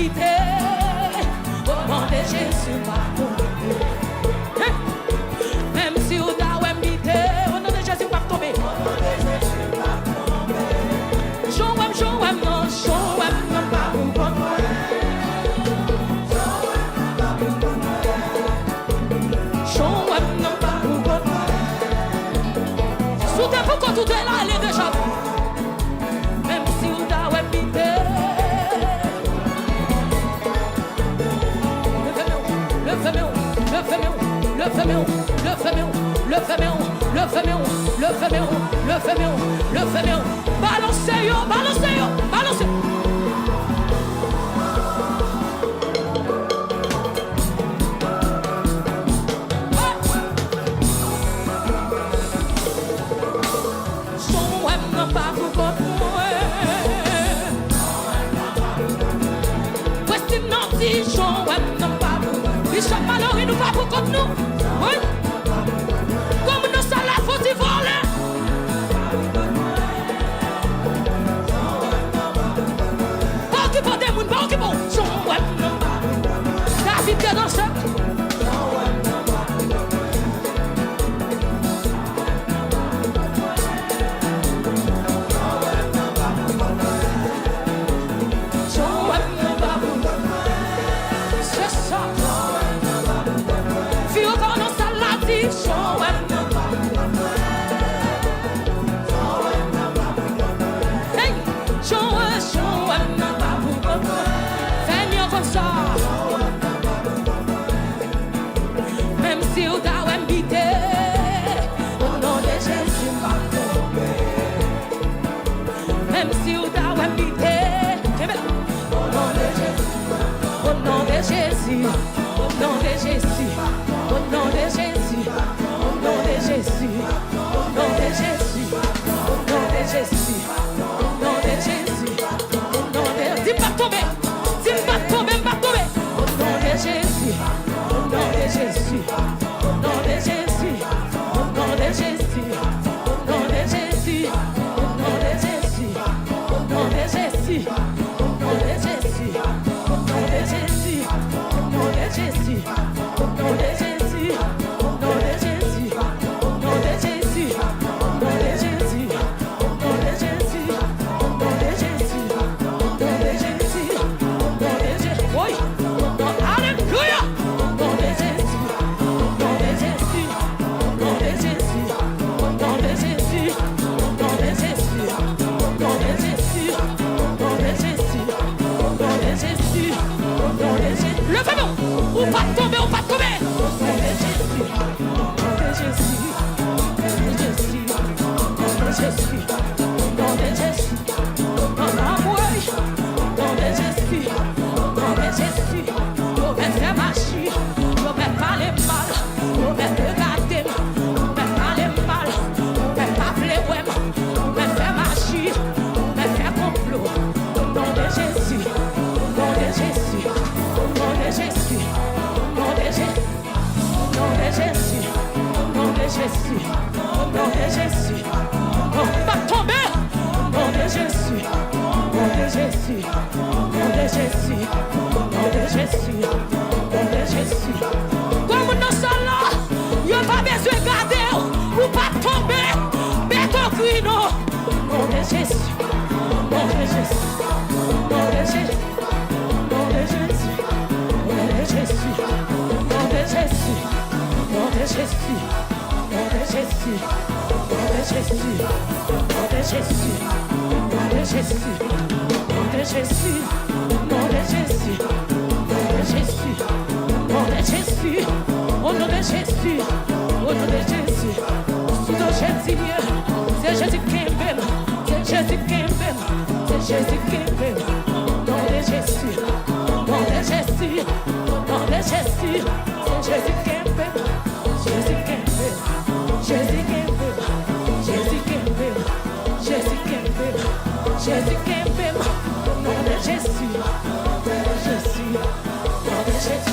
habité. Au nom de Jésus, pas tomber. Même si vous avez habité, au nom de Jésus, pas tomber. Joam, non, Joam, non, pas vous tomber. Joam, non, pas vous tomber. Sous tes boucles, tout est là, elle est déjà. Même si vous avez habité. Le fameux, balancez, balancez. Bishop Mallory, il nous va pour contre nous. Oui. Comme nous sommes là, faut y voler. Pas qui pour des mouns, pas qui pour. David est dans ce. Même si vous avez habité, au nom de Jésus, pas tomber. Même si vous avez habité, au nom de Jésus, au nom de Jésus, au nom de Jésus, au nom de Jésus, au nom de Jésus, au nom de Jésus, au nom de Jésus, au nom de Jésus, au nom de Jésus, dis pas tomber, pas tomber. Au nom de Jésus, au nom de Jésus, au nom de Jésus, au nom de Jésus, au nom de Jésus, au nom de Jésus, au nom de Jésus, au nom de Jésus, au nom de Jésus, au nom de Jésus, au nom de Jésus, au nom de Jésus, au nom de Jésus, au nom de Jésus, au nom de Jésus, au nom de Jésus, au nom de Jésus, au nom de Jésus, oui. Alléluia! Au nom de Jésus, au nom de Jésus, au nom de Jésus, au nom de Jésus, au nom de Jésus, au nom de Jésus, au nom de Jésus, au nom de Jésus, au nom de Jésus. Levez-nous! Ou pas tomber, ou pas tomber! Au nom de Jésus, au nom de Jésus, au nom de Jésus, au nom de Jésus, au nom de Jésus, au nom d'amour, au nom de Jésus, au nom de Jésus. Faire marcher, on peut parler mal, on peut regarder, on peut parler mal, on peut parler ouais, on peut faire marcher, on peut faire complot. Au nom de Jésus, au nom de Jésus, au nom de Jésus, au nom de Jésus, au nom de Jésus, au nom de Jésus, au nom de Jésus, on va tomber. Au nom de Jésus, au nom de Jésus, au nom de Jésus, au nom de Jésus. Comme nous sommes là, il n'y a pas besoin de garder ou pas tomber. Mais ton cri, non. Au nom de Jésus, au nom de Jésus, au nom de Jésus, au nom de Jésus, au nom de Jésus, au nom de Jésus, au nom de Jésus, au nom de Jésus, au nom de Jésus, au nom de Jésus, au nom de Jésus, au nom de Jésus, au nom de Jésus, au nom de Jésus. Au nom de Jésus, au nom de Jésus, au nom de Jésus, sous ton Jésus, c'est Jésus qui m'aime, c'est Jésus qui m'aime, c'est Jésus qui m'aime. Au nom de Jésus, au nom de Jésus, au nom de Jésus, c'est Jésus qui m'aime, Jésus qui m'aime, Jésus qui m'aime, Jésus qui m'aime, Jésus qui m'aime, Jésus qui m'aime. Au nom de Jésus, au nom de Jésus, au nom de Jésus.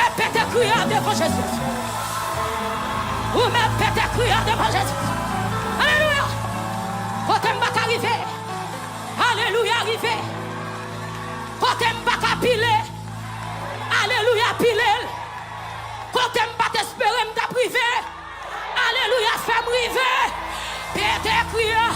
me pété crier devant Jésus. Ou me pété crier devant Jésus. Alléluia. Quand t'aimes pas arriver. Alléluia arrivé. Quand t'aimes pas piler. Alléluia piler. Quand t'aimes pas t'espérer me priver. Alléluia fais-moi river. Pété crier.